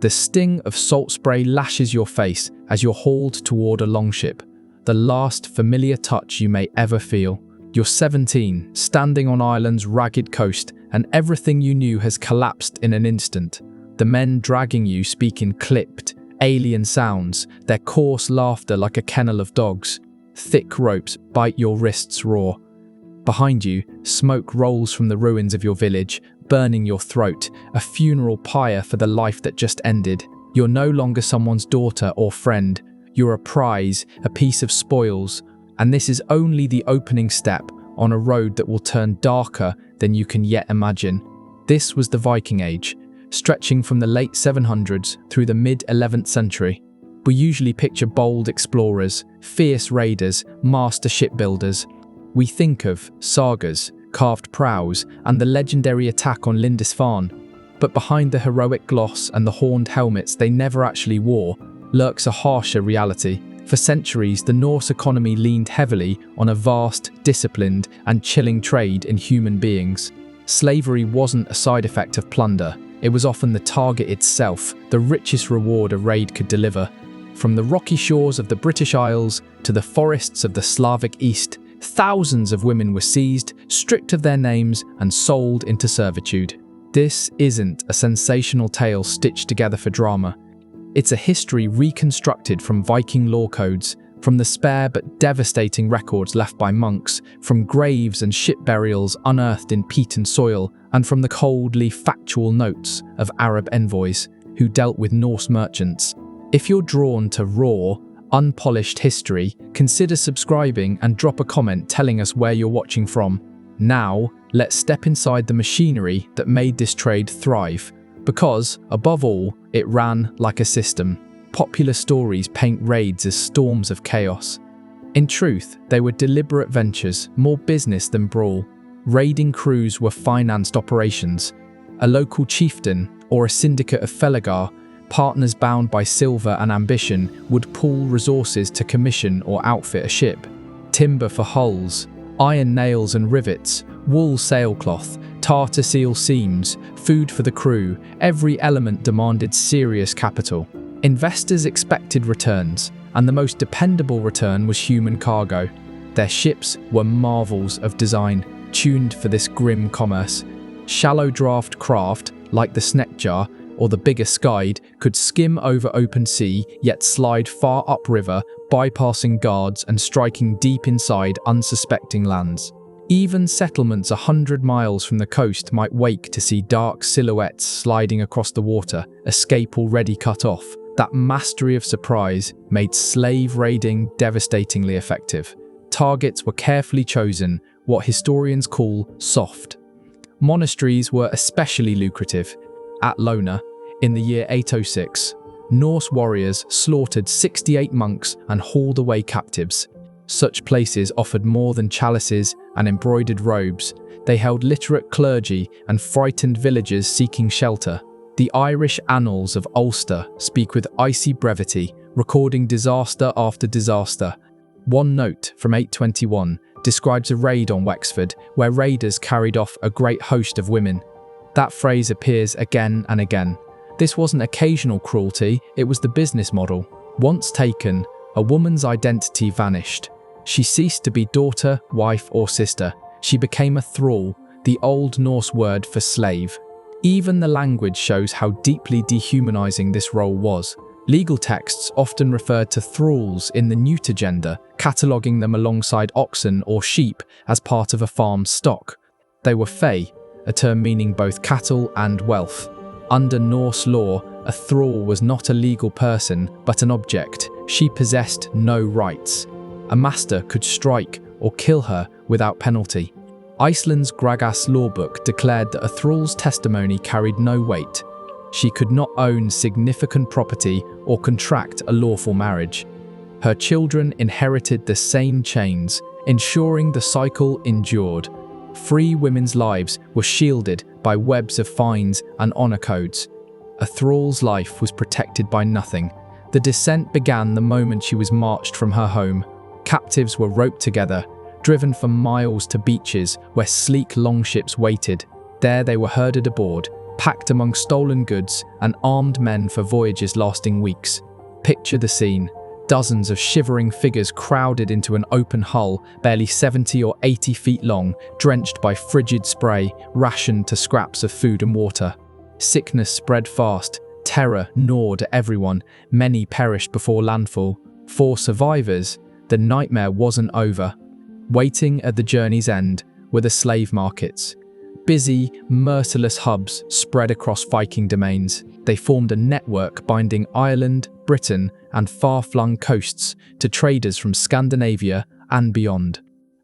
The sting of salt spray lashes your face as you're hauled toward a longship, the last familiar touch you may ever feel. You're 17, standing on Ireland's ragged coast, and everything you knew has collapsed in an instant. The men dragging you speak in clipped, alien sounds, their coarse laughter like a kennel of dogs. Thick ropes bite your wrists raw. Behind you, smoke rolls from the ruins of your village, burning your throat, a funeral pyre for the life that just ended. You're no longer someone's daughter or friend. You're a prize, a piece of spoils, and this is only the opening step on a road that will turn darker than you can yet imagine. This was the Viking Age, stretching from the late 700s through the mid-11th century. We usually picture bold explorers, fierce raiders, master shipbuilders. We think of sagas, carved prows, and the legendary attack on Lindisfarne. But behind the heroic gloss and the horned helmets they never actually wore lurks a harsher reality. For centuries, the Norse economy leaned heavily on a vast, disciplined, and chilling trade in human beings. Slavery wasn't a side effect of plunder. It was often the target itself, the richest reward a raid could deliver. From the rocky shores of the British Isles to the forests of the Slavic East, thousands of women were seized, stripped of their names, and sold into servitude. This isn't a sensational tale stitched together for drama. It's a history reconstructed from Viking law codes, from the spare but devastating records left by monks, from graves and ship burials unearthed in peat and soil, and from the coldly factual notes of Arab envoys who dealt with Norse merchants. If you're drawn to raw, unpolished history, consider subscribing and drop a comment telling us where you're watching from. Now, let's step inside the machinery that made this trade thrive. Because, above all, it ran like a system. Popular stories paint raids as storms of chaos. In truth, they were deliberate ventures, more business than brawl. Raiding crews were financed operations. A local chieftain, or a syndicate of felagar, partners bound by silver and ambition, would pool resources to commission or outfit a ship. Timber for hulls, iron nails and rivets, wool sailcloth, tartar seal seams, food for the crew, every element demanded serious capital. Investors expected returns, and the most dependable return was human cargo. Their ships were marvels of design, tuned for this grim commerce. Shallow draft craft, like the Sneckjar or the bigger Skide, could skim over open sea, yet slide far upriver, bypassing guards and striking deep inside unsuspecting lands. Even settlements 100 miles from the coast might wake to see dark silhouettes sliding across the water, escape already cut off. That mastery of surprise made slave raiding devastatingly effective. Targets were carefully chosen, what historians call soft. Monasteries were especially lucrative. At Lona, in the year 806, Norse warriors slaughtered 68 monks and hauled away captives. Such places offered more than chalices and embroidered robes. They held literate clergy and frightened villagers seeking shelter. The Irish annals of Ulster speak with icy brevity, recording disaster after disaster. One note from 821 describes a raid on Wexford where raiders carried off a great host of women. That phrase appears again and again. This wasn't occasional cruelty, it was the business model. Once taken, a woman's identity vanished. She ceased to be daughter, wife, or sister. She became a thrall, the Old Norse word for slave. Even the language shows how deeply dehumanizing this role was. Legal texts often referred to thralls in the neuter gender, cataloguing them alongside oxen or sheep as part of a farm's stock. They were fey, a term meaning both cattle and wealth. Under Norse law, a thrall was not a legal person, but an object. She possessed no rights. A master could strike or kill her without penalty. Iceland's Gragas lawbook declared that a thrall's testimony carried no weight. She could not own significant property or contract a lawful marriage. Her children inherited the same chains, ensuring the cycle endured. Free women's lives were shielded by webs of fines and honor codes. A thrall's life was protected by nothing. The descent began the moment she was marched from her home. Captives were roped together, driven for miles to beaches where sleek longships waited. There they were herded aboard, packed among stolen goods and armed men for voyages lasting weeks. Picture the scene. Dozens of shivering figures crowded into an open hull, barely 70 or 80 feet long, drenched by frigid spray, rationed to scraps of food and water. Sickness spread fast. Terror gnawed at everyone. Many perished before landfall. For survivors, the nightmare wasn't over. Waiting at the journey's end were the slave markets. Busy, merciless hubs spread across Viking domains. They formed a network binding Ireland, Britain, and far-flung coasts to traders from Scandinavia and beyond.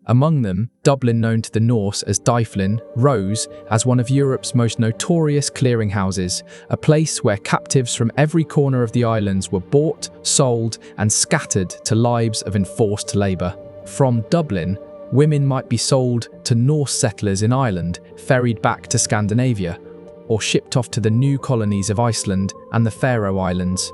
Among them, Dublin, known to the Norse as Dyflin, rose as one of Europe's most notorious clearinghouses, a place where captives from every corner of the islands were bought, sold, and scattered to lives of enforced labour. From Dublin, women might be sold to Norse settlers in Ireland, ferried back to Scandinavia, or shipped off to the new colonies of Iceland and the Faroe Islands.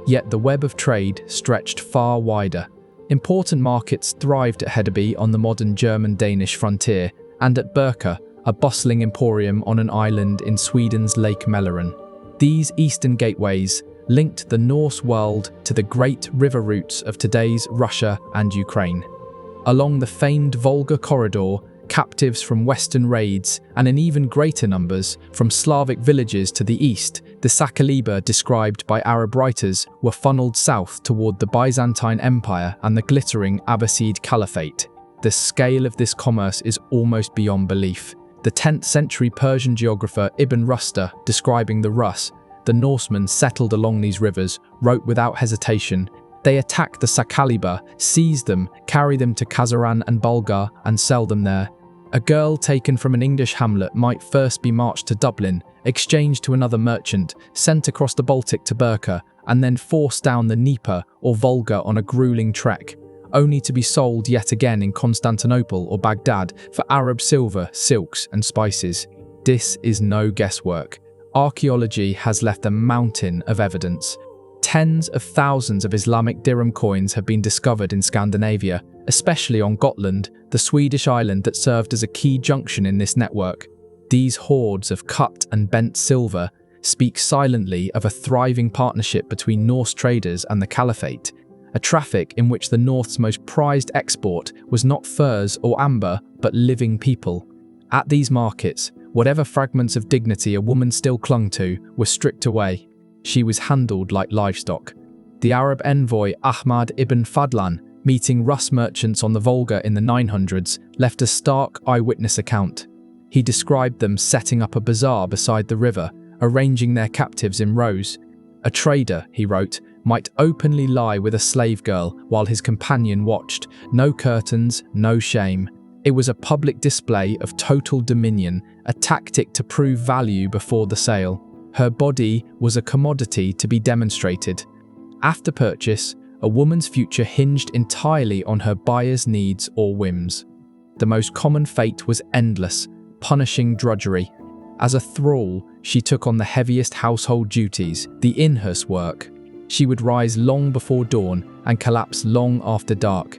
Yet the web of trade stretched far wider. Important markets thrived at Hedeby on the modern German-Danish frontier, and at Birka, a bustling emporium on an island in Sweden's Lake Mälaren. These eastern gateways linked the Norse world to the great river routes of today's Russia and Ukraine. Along the famed Volga corridor, captives from Western raids, and in even greater numbers from Slavic villages to the east, the Sakaliba described by Arab writers were funneled south toward the Byzantine Empire and the glittering Abbasid Caliphate. The scale of this commerce is almost beyond belief. The 10th century Persian geographer Ibn Rusta, describing the Rus, the Norsemen settled along these rivers, wrote without hesitation, "They attack the Sakaliba, seize them, carry them to Kazaran and Bulgar, and sell them there." A girl taken from an English hamlet might first be marched to Dublin, exchanged to another merchant, sent across the Baltic to Birka, and then forced down the Dnieper or Volga on a grueling trek, only to be sold yet again in Constantinople or Baghdad for Arab silver, silks, and spices. This is no guesswork. Archaeology has left a mountain of evidence. Tens of thousands of Islamic dirham coins have been discovered in Scandinavia, especially on Gotland, the Swedish island that served as a key junction in this network. These hoards of cut and bent silver speak silently of a thriving partnership between Norse traders and the Caliphate, a traffic in which the North's most prized export was not furs or amber, but living people. At these markets, whatever fragments of dignity a woman still clung to were stripped away. She was handled like livestock. The Arab envoy Ahmad ibn Fadlan, meeting Rus merchants on the Volga in the 900s, left a stark eyewitness account. He described them setting up a bazaar beside the river, arranging their captives in rows. A trader, he wrote, might openly lie with a slave girl while his companion watched. No curtains, no shame. It was a public display of total dominion, a tactic to prove value before the sale. Her body was a commodity to be demonstrated. After purchase, a woman's future hinged entirely on her buyer's needs or whims. The most common fate was endless, punishing drudgery. As a thrall, she took on the heaviest household duties, the in-house work. She would rise long before dawn and collapse long after dark.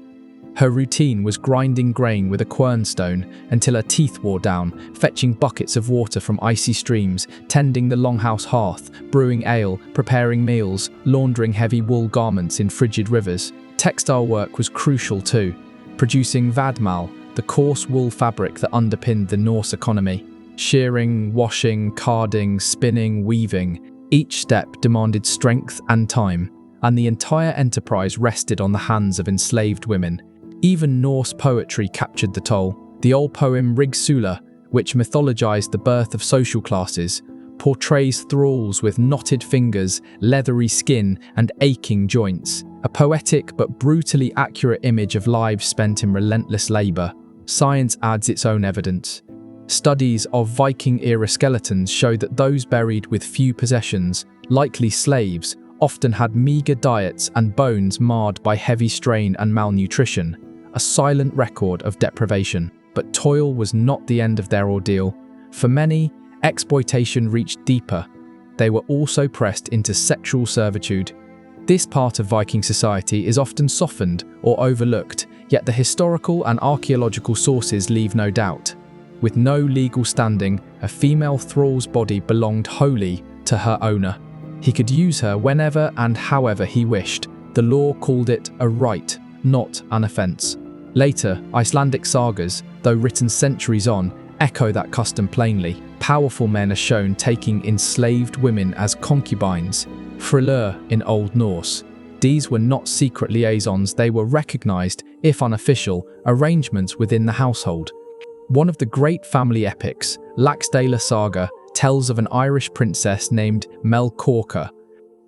Her routine was grinding grain with a quernstone until her teeth wore down, fetching buckets of water from icy streams, tending the longhouse hearth, brewing ale, preparing meals, laundering heavy wool garments in frigid rivers. Textile work was crucial too, producing vadmal, the coarse wool fabric that underpinned the Norse economy. Shearing, washing, carding, spinning, weaving, each step demanded strength and time, and the entire enterprise rested on the hands of enslaved women. Even Norse poetry captured the toll. The old poem Rigsula, which mythologized the birth of social classes, portrays thralls with knotted fingers, leathery skin, and aching joints, a poetic but brutally accurate image of lives spent in relentless labor. Science adds its own evidence. Studies of Viking-era skeletons show that those buried with few possessions, likely slaves, often had meager diets and bones marred by heavy strain and malnutrition, a silent record of deprivation. But toil was not the end of their ordeal. For many, exploitation reached deeper. They were also pressed into sexual servitude. This part of Viking society is often softened or overlooked, yet the historical and archaeological sources leave no doubt. with no legal standing, a female thrall's body belonged wholly to her owner. He could use her whenever and however he wished. The law called it a right, not an offence. Later, Icelandic sagas, though written centuries on, echo that custom plainly. Powerful men are shown taking enslaved women as concubines, Thrallur in Old Norse. These were not secret liaisons, they were recognised, if unofficial, arrangements within the household. One of the great family epics, Laxdæla saga, tells of an Irish princess named Melkorka,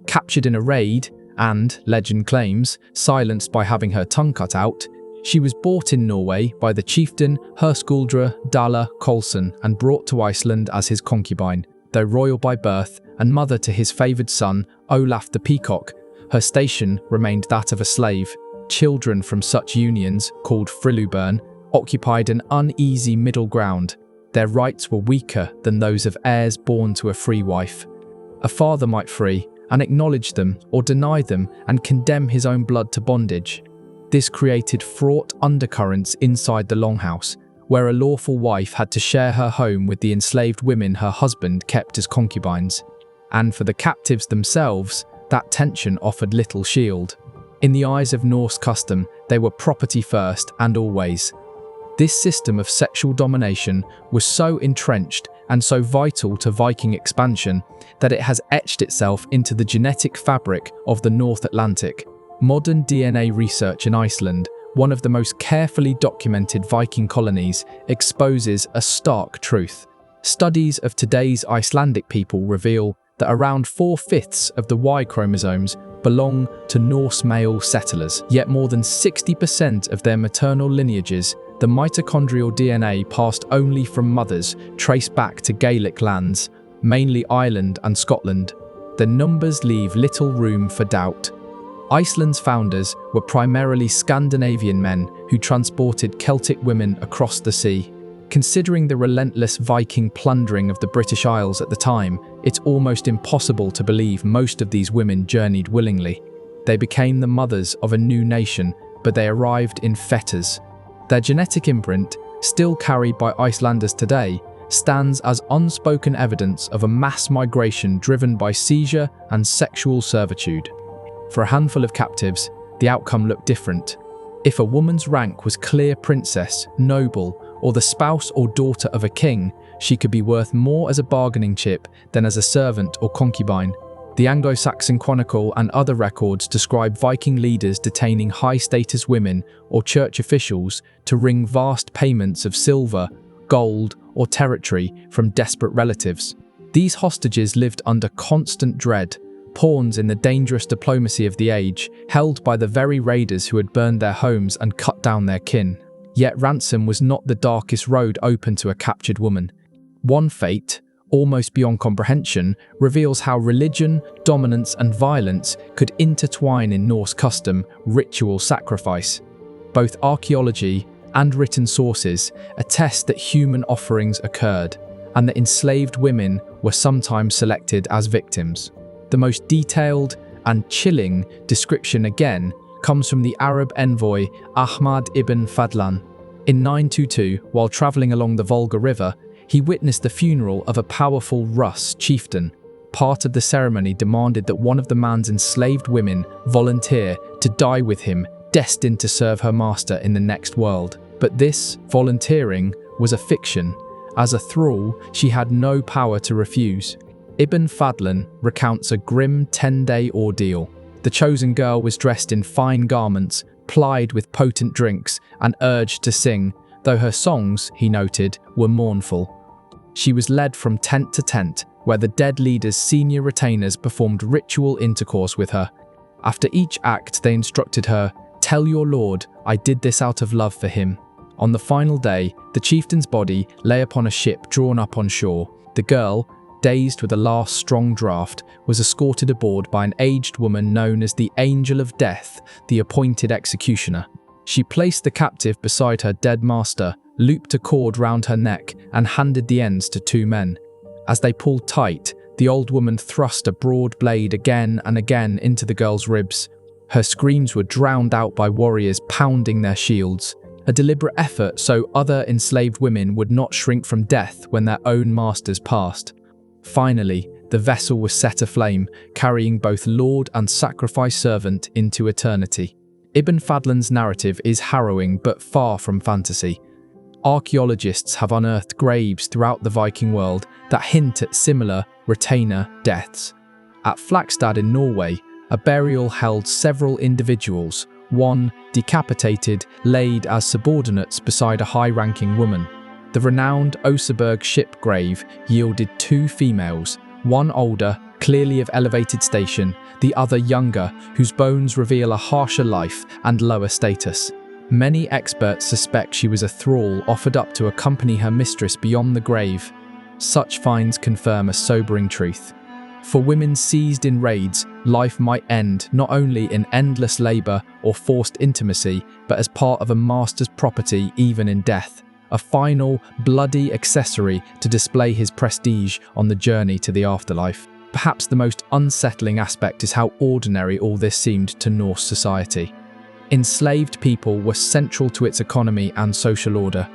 captured in a raid and, legend claims, silenced by having her tongue cut out. She was bought in Norway by the chieftain Höskuldr Dala Kolsson and brought to Iceland as his concubine. Though royal by birth and mother to his favoured son, Olaf the Peacock, her station remained that of a slave. Children from such unions, called frillubern, occupied an uneasy middle ground. Their rights were weaker than those of heirs born to a free wife. A father might free and acknowledge them or deny them and condemn his own blood to bondage. This created fraught undercurrents inside the longhouse, where a lawful wife had to share her home with the enslaved women her husband kept as concubines. And for the captives themselves, that tension offered little shield. In the eyes of Norse custom, they were property first and always. This system of sexual domination was so entrenched and so vital to Viking expansion that it has etched itself into the genetic fabric of the North Atlantic. Modern DNA research in Iceland, one of the most carefully documented Viking colonies, exposes a stark truth. Studies of today's Icelandic people reveal that around 4/5 of the Y chromosomes belong to Norse male settlers, yet more than 60% of their maternal lineages, the mitochondrial DNA passed only from mothers, trace back to Gaelic lands, mainly Ireland and Scotland. The numbers leave little room for doubt. Iceland's founders were primarily Scandinavian men who transported Celtic women across the sea. Considering the relentless Viking plundering of the British Isles at the time, it's almost impossible to believe most of these women journeyed willingly. They became the mothers of a new nation, but they arrived in fetters. Their genetic imprint, still carried by Icelanders today, stands as unspoken evidence of a mass migration driven by seizure and sexual servitude. For a handful of captives, the outcome looked different. If a woman's rank was clear princess, noble, or the spouse or daughter of a king, she could be worth more as a bargaining chip than as a servant or concubine. The Anglo-Saxon Chronicle and other records describe Viking leaders detaining high-status women or church officials to wring vast payments of silver, gold, or territory from desperate relatives. These hostages lived under constant dread, pawns in the dangerous diplomacy of the age, held by the very raiders who had burned their homes and cut down their kin. Yet ransom was not the darkest road open to a captured woman. One fate, almost beyond comprehension, reveals how religion, dominance, and violence could intertwine in Norse custom, ritual sacrifice. Both archaeology and written sources attest that human offerings occurred, and that enslaved women were sometimes selected as victims. The most detailed and chilling description again comes from the Arab envoy Ahmad ibn Fadlan. In 922, while travelling along the Volga River, he witnessed the funeral of a powerful Rus chieftain. Part of the ceremony demanded that one of the man's enslaved women volunteer to die with him, destined to serve her master in the next world. But this volunteering was a fiction. As a thrall, she had no power to refuse. Ibn Fadlan recounts a grim 10-day ordeal. The chosen girl was dressed in fine garments, plied with potent drinks, and urged to sing, though her songs, he noted, were mournful. She was led from tent to tent, where the dead leader's senior retainers performed ritual intercourse with her. After each act, they instructed her, "Tell your lord, I did this out of love for him." On the final day, the chieftain's body lay upon a ship drawn up on shore. The girl, dazed with a last strong draught, was escorted aboard by an aged woman known as the Angel of Death, the appointed executioner. She placed the captive beside her dead master, looped a cord round her neck, and handed the ends to two men. As they pulled tight, the old woman thrust a broad blade again and again into the girl's ribs. Her screams were drowned out by warriors pounding their shields. a deliberate effort so other enslaved women would not shrink from death when their own masters passed. Finally, the vessel was set aflame, carrying both lord and sacrifice servant into eternity. Ibn Fadlan's narrative is harrowing but far from fantasy. Archaeologists have unearthed graves throughout the Viking world that hint at similar retainer deaths. At Flakstad in Norway, a burial held several individuals, one decapitated, laid as subordinates beside a high-ranking woman. The renowned Oseberg ship grave yielded two females, one older, clearly of elevated station, the other younger, whose bones reveal a harsher life and lower status. Many experts suspect she was a thrall offered up to accompany her mistress beyond the grave. Such finds confirm a sobering truth. For women seized in raids, life might end not only in endless labour or forced intimacy, but as part of a master's property even in death. A final, bloody accessory to display his prestige on the journey to the afterlife. Perhaps the most unsettling aspect is how ordinary all this seemed to Norse society. Enslaved people were central to its economy and social order.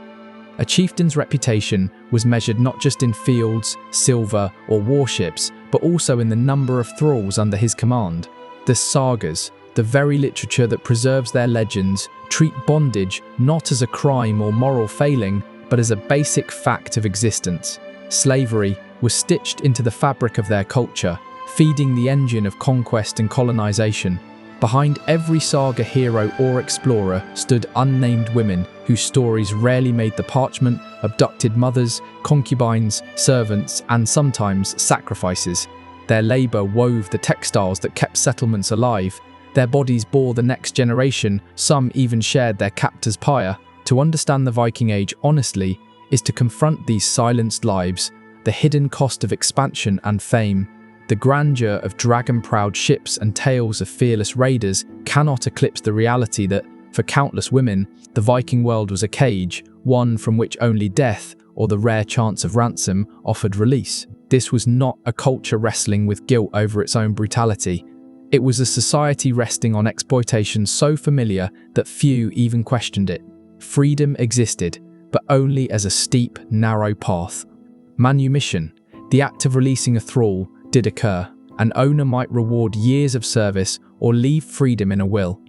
A chieftain's reputation was measured not just in fields, silver, or warships, but also in the number of thralls under his command. The sagas, the very literature that preserves their legends, treat bondage not as a crime or moral failing, but as a basic fact of existence. Slavery was stitched into the fabric of their culture, feeding the engine of conquest and colonization. Behind every saga hero or explorer stood unnamed women whose stories rarely made the parchment, abducted mothers, concubines, servants, and sometimes sacrifices. Their labor wove the textiles that kept settlements alive. Their bodies bore the next generation, some even shared their captors' pyre. To understand the Viking Age honestly is to confront these silenced lives, the hidden cost of expansion and fame. The grandeur of dragon-proud ships and tales of fearless raiders cannot eclipse the reality that, for countless women, the Viking world was a cage, one from which only death, or the rare chance of ransom, offered release. This was not a culture wrestling with guilt over its own brutality. It was a society resting on exploitation so familiar that few even questioned it. Freedom existed, but only as a steep, narrow path. Manumission, the act of releasing a thrall, did occur. An owner might reward years of service or leave freedom in a will.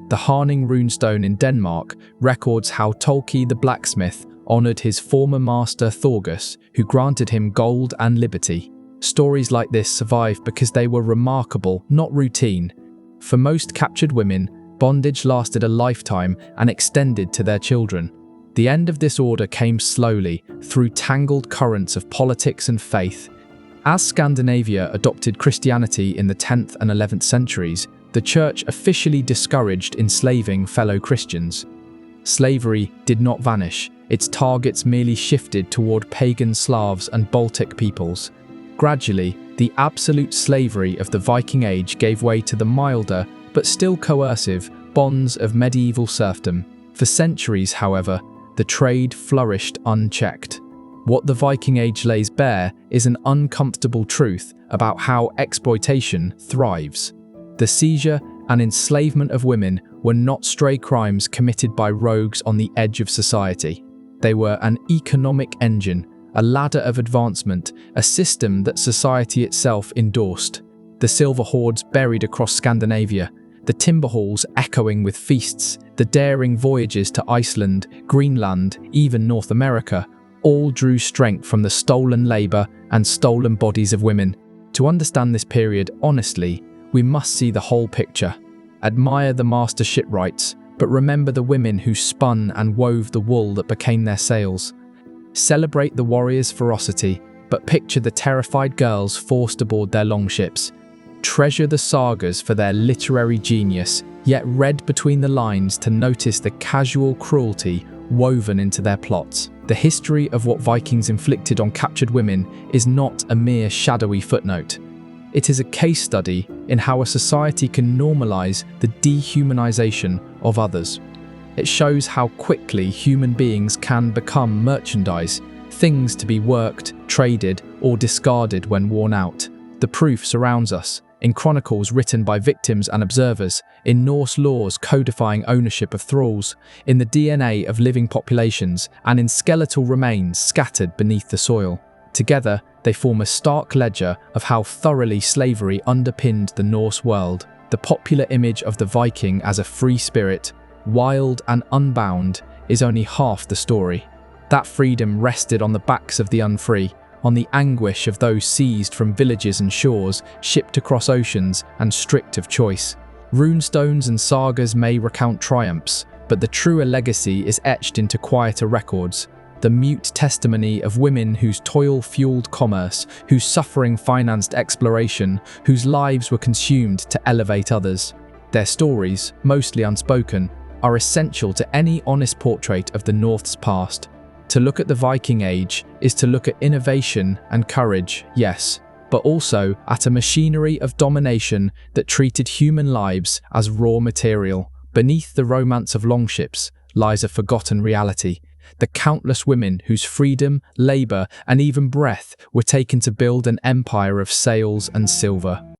The Harning runestone in Denmark records how Tolki the blacksmith honoured his former master Thorgus, who granted him gold and liberty. Stories like this survive because they were remarkable, not routine. For most captured women, bondage lasted a lifetime and extended to their children. The end of this order came slowly, through tangled currents of politics and faith. As Scandinavia adopted Christianity in the 10th and 11th centuries, the Church officially discouraged enslaving fellow Christians. Slavery did not vanish, its targets merely shifted toward pagan Slavs and Baltic peoples. Gradually, the absolute slavery of the Viking Age gave way to the milder, but still coercive, bonds of medieval serfdom. For centuries, however, the trade flourished unchecked. What the Viking Age lays bare is an uncomfortable truth about how exploitation thrives. The seizure and enslavement of women were not stray crimes committed by rogues on the edge of society. They were an economic engine, a ladder of advancement, a system that society itself endorsed. The silver hoards buried across Scandinavia, the timber halls echoing with feasts, the daring voyages to Iceland, Greenland, even North America, all drew strength from the stolen labour and stolen bodies of women. To understand this period honestly, we must see the whole picture. Admire the master shipwrights, but remember the women who spun and wove the wool that became their sails. Celebrate the warriors' ferocity, but picture the terrified girls forced aboard their longships. Treasure the sagas for their literary genius, yet read between the lines to notice the casual cruelty woven into their plots. The history of what Vikings inflicted on captured women is not a mere shadowy footnote. It is a case study in how a society can normalize the dehumanization of others. It shows how quickly human beings can become merchandise, things to be worked, traded, or discarded when worn out. The proof surrounds us. in chronicles written by victims and observers, in Norse laws codifying ownership of thralls, in the DNA of living populations, and in skeletal remains scattered beneath the soil. Together, they form a stark ledger of how thoroughly slavery underpinned the Norse world. The popular image of the Viking as a free spirit, wild and unbound, is only half the story. That freedom rested on the backs of the unfree, on the anguish of those seized from villages and shores, shipped across oceans, and stripped of choice. Runestones and sagas may recount triumphs, but the truer legacy is etched into quieter records. The mute testimony of women whose toil fueled commerce, whose suffering financed exploration, whose lives were consumed to elevate others. Their stories, mostly unspoken, are essential to any honest portrait of the North's past. To look at the Viking Age is to look at innovation and courage, yes, but also at a machinery of domination that treated human lives as raw material. Beneath the romance of longships lies a forgotten reality. The countless women whose freedom, labour, and even breath were taken to build an empire of sails and silver.